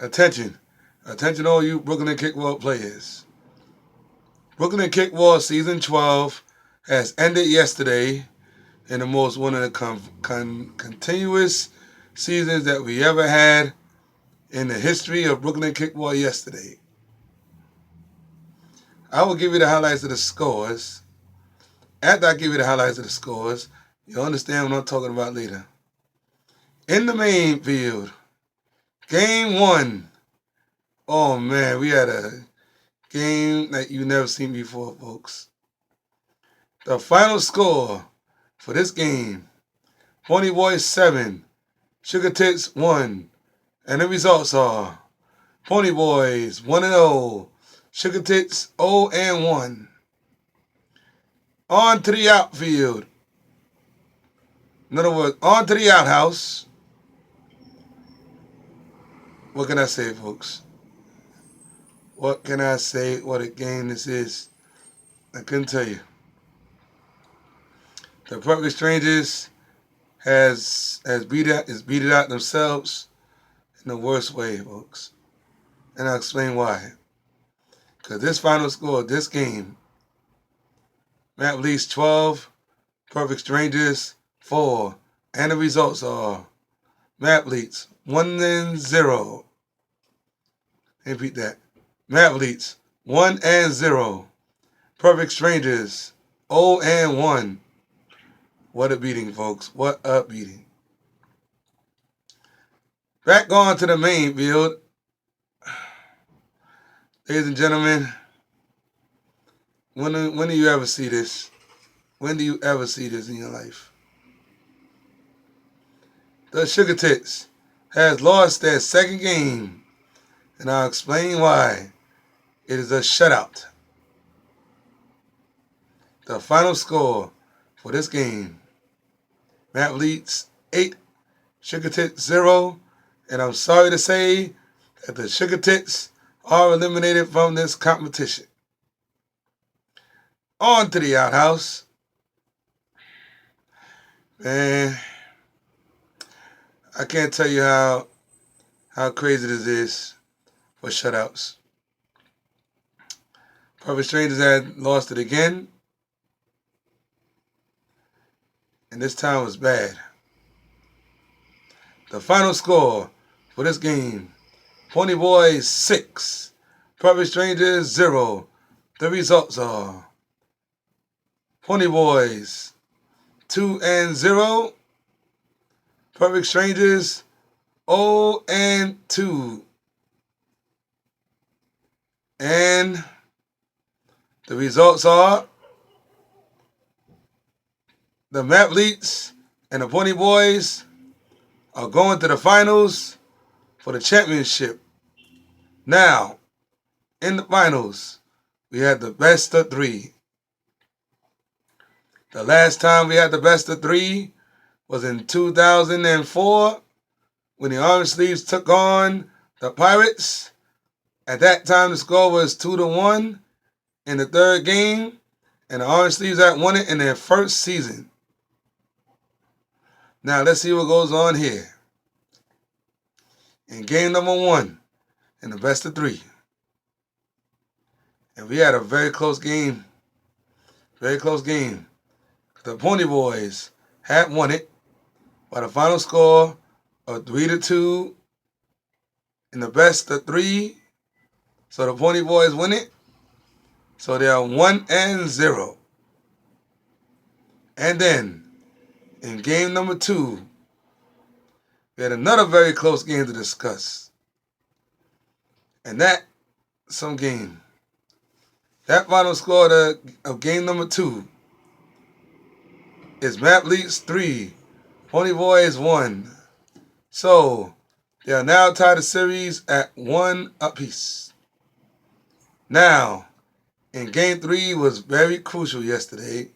Attention. Attention all you Brooklyn Kickball players. Brooklyn Kickball Season 12 has ended yesterday in the most one of the continuous seasons that we ever had in the history of Brooklyn Kickball yesterday. I will give you the highlights of the scores. After I give you the highlights of the scores, you'll understand what I'm talking about later. In the main field, Game 1. Oh man, we had a game that you never seen before, folks. The final score for this game, Pony Boys 7, Sugar Tits 1, and the results are Pony Boys 1-0, Sugar Tits 0-1. On to the outfield. In other words, on to the outhouse. What can I say, folks? What can I say? What a game this is. I couldn't tell you. The Perfect Strangers has beat it out themselves in the worst way, folks. And I'll explain why. Because this final score of this game, Matt Leafs 12, Perfect Strangers 4. And the results are Matt Leafs 1-0. Repeat that. Matt Leafs 1-0. Perfect Strangers 0-1. What a beating, folks. What a beating. Back on to the main field. Ladies and gentlemen, when do you ever see this? When do you ever see this in your life? The Sugar Tits has lost their second game, and I'll explain why. It is a shutout. The final score for this game, Matt Leeds 8, Sugar Tits 0, and I'm sorry to say that the Sugar Tits are eliminated from this competition. On to the outhouse. Man, I can't tell you how crazy this is for shutouts. Perfect Strangers had lost it again, and this time was bad. The final score for this game, Pony Boys 6, Perfect Strangers 0. The results are Pony Boys 2-0, Perfect Strangers 0-2. And the results are the Maplets and the Pony Boys are going to the finals for the championship. Now, in the finals, we had the best of 3. The last time we had the best of 3 was in 2004 when the Orange Sleeves took on the Pirates. At that time, the score was 2-1 in the third game, and the Orange Sleeves had won it in their first season. Now, let's see what goes on here. In game number 1, in the best of 3. And we had a very close game. Very close game. The Pony Boys had won it by the final score of 3-2 in the best of 3. So the Pony Boys win it. So they are 1-0. And then in game number 2, we had another very close game to discuss. And that, some game. That final score of game number 2 is Map Leaks 3, Pony Boys 1. So they are now tied the series at 1 apiece. Now, in game 3 was very crucial yesterday,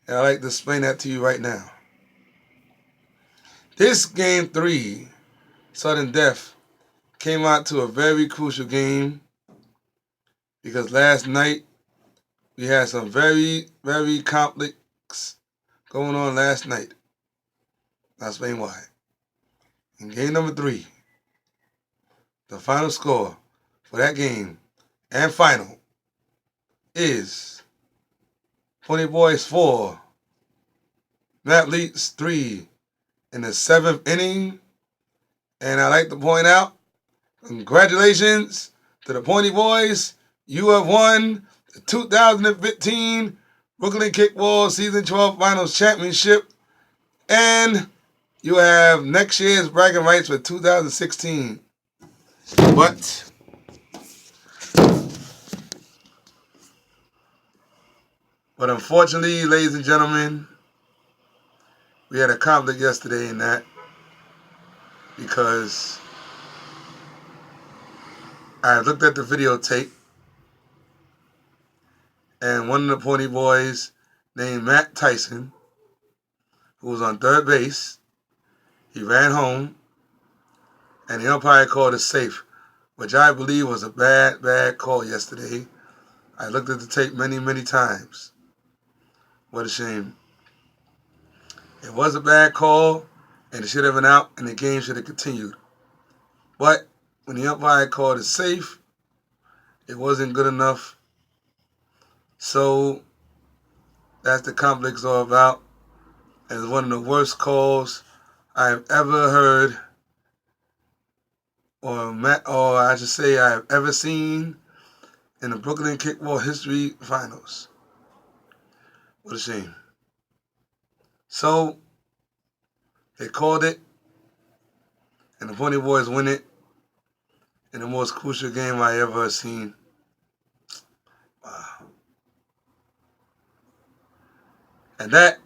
and I'd like to explain that to you right now. This game 3, sudden death, came out to a very crucial game because last night we had some very, very conflicts going on last night. I'll explain why. In game number 3, the final score for that game and final is Pony Boys 4, Mathletes 3 in the 7th inning. And I'd like to point out, congratulations to the Pony Boys. You have won the 2015 Brooklyn Kickball Season 12 Finals Championship. And you have next year's bragging rights for 2016. But unfortunately, ladies and gentlemen, we had a conflict yesterday in that because I looked at the videotape and one of the Pony Boys named Matt Tyson, who was on third base, he ran home and the umpire called it safe, which I believe was a bad call yesterday. I looked at the tape many times. What a shame. It was a bad call, and it should have been out, and the game should have continued. But when the umpire called it safe, it wasn't good enough. So that's the conflict's all about. And it's one of the worst calls I've ever heard, or I should say I've ever seen in the Brooklyn Kickball History Finals. What a shame. So they called it, and the Pony Boys win it in the most crucial game I ever seen. Wow. And that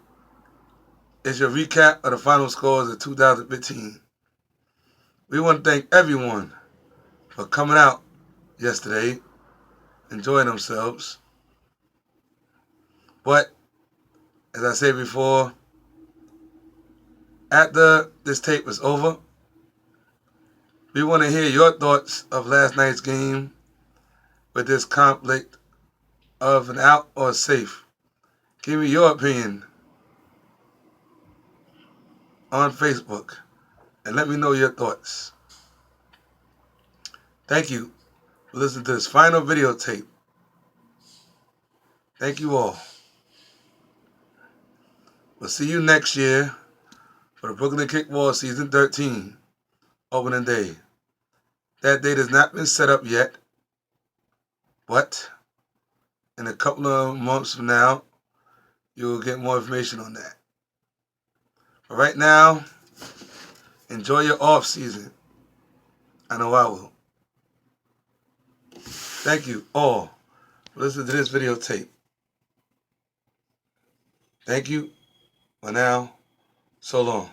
is your recap of the final scores of 2015. We want to thank everyone for coming out yesterday, enjoying themselves. But, as I said before, after this tape is over, we want to hear your thoughts of last night's game with this conflict of an out or safe. Give me your opinion on Facebook and let me know your thoughts. Thank you for listening to this final videotape. Thank you all. We'll see you next year for the Brooklyn Kickball Season 13 opening day. That date has not been set up yet, but in a couple of months from now, you will get more information on that. But right now, enjoy your off season. I know I will. Thank you all for listening to this videotape. Thank you. For now, so long.